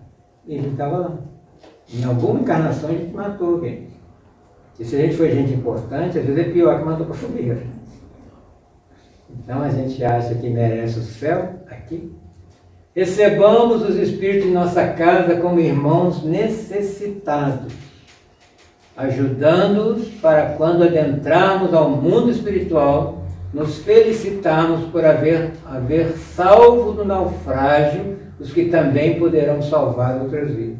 e a gente estava lá. Em alguma encarnação a gente matou alguém. E se a gente foi gente importante, às vezes é pior que matou para fogueira. Então a gente acha que merece o céu aqui. Recebamos os espíritos em nossa casa como irmãos necessitados, ajudando-os para quando adentrarmos ao mundo espiritual, nos felicitarmos por haver salvo do naufrágio os que também poderão salvar outras vidas.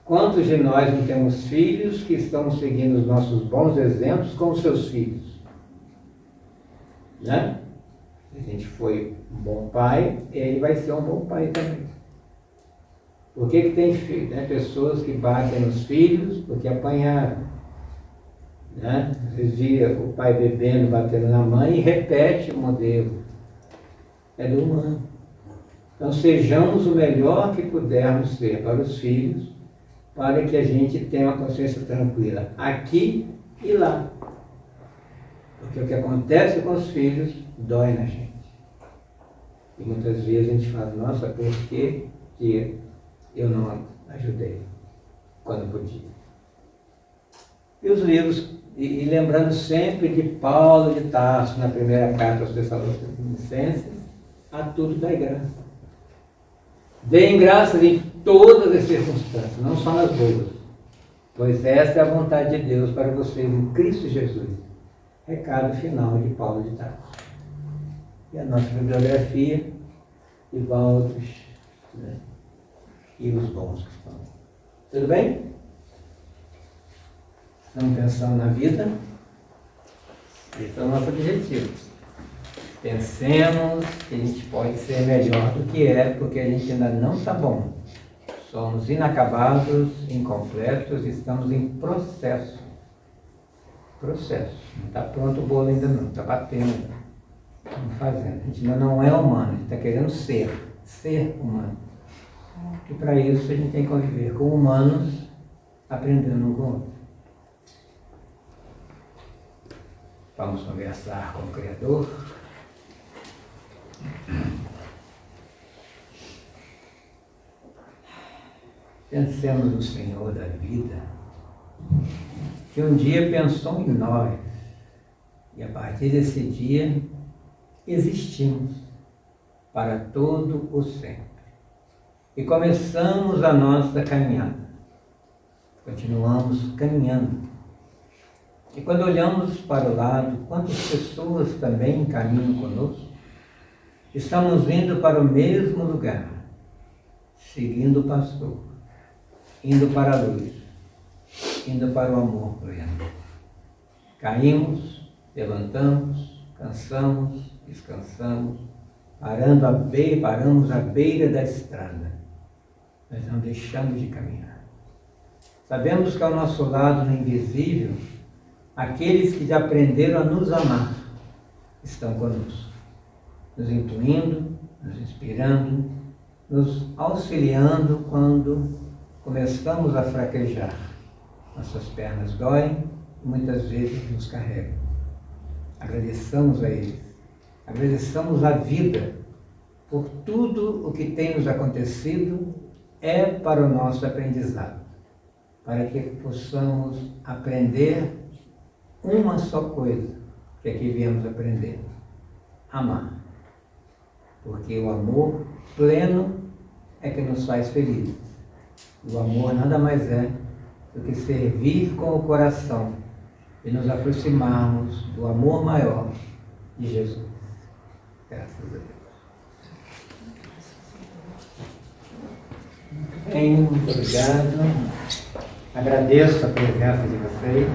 Quantos de nós não temos filhos que estão seguindo os nossos bons exemplos com os seus filhos? Né? Se a gente foi um bom pai, ele vai ser um bom pai também. Por que tem filho? Né? Pessoas que batem nos filhos porque apanharam. Né? Você via o pai bebendo, batendo na mãe e repete o modelo. É do humano. Então sejamos o melhor que pudermos ser para os filhos, para que a gente tenha uma consciência tranquila, aqui e lá. Porque o que acontece com os filhos dói na gente. E muitas vezes a gente fala, nossa, por que eu não ajudei quando podia? E os livros, e lembrando sempre de Paulo de Tarso, na primeira carta aos Tessalonicenses, a tudo dai graça. Deem graças em todas as circunstâncias, não só nas boas, pois esta é a vontade de Deus para vocês em Cristo Jesus. Recado final de Paulo de Tarso. E a nossa bibliografia, e Valdos, né? E os bons que estão. Tudo bem? Estamos pensando na vida? Esse é o nosso objetivo. Pensemos que a gente pode ser melhor do que é, porque a gente ainda não está bom. Somos inacabados, incompletos, estamos em processo. Processo. Não está pronto o bolo ainda não, está batendo. Estamos fazendo. A gente ainda não é humano, a gente está querendo ser humano. E para isso a gente tem que conviver com humanos, aprendendo um com o outro. Vamos conversar com o Criador. Pensemos no Senhor da vida, que um dia pensou em nós, e a partir desse dia existimos para todo o sempre. E começamos a nossa caminhada. Continuamos caminhando. E quando olhamos para o lado, quantas pessoas também caminham conosco? Estamos indo para o mesmo lugar, seguindo o pastor, indo para a luz, indo para o amor pleno. Caímos, levantamos, cansamos, descansamos, paramos à beira da estrada. Nós não deixamos de caminhar. Sabemos que ao nosso lado, no invisível, aqueles que já aprenderam a nos amar, estão conosco, nos intuindo, nos inspirando, nos auxiliando quando começamos a fraquejar. Nossas pernas doem e muitas vezes nos carregam. Agradeçamos a eles, agradeçamos a vida por tudo o que tem nos acontecido, é para o nosso aprendizado, para que possamos aprender uma só coisa que aqui viemos aprender: amar. Porque o amor pleno é que nos faz felizes. O amor nada mais é do que servir com o coração e nos aproximarmos do amor maior de Jesus. Graças a Deus. Bem, muito obrigado. Agradeço a presença de vocês.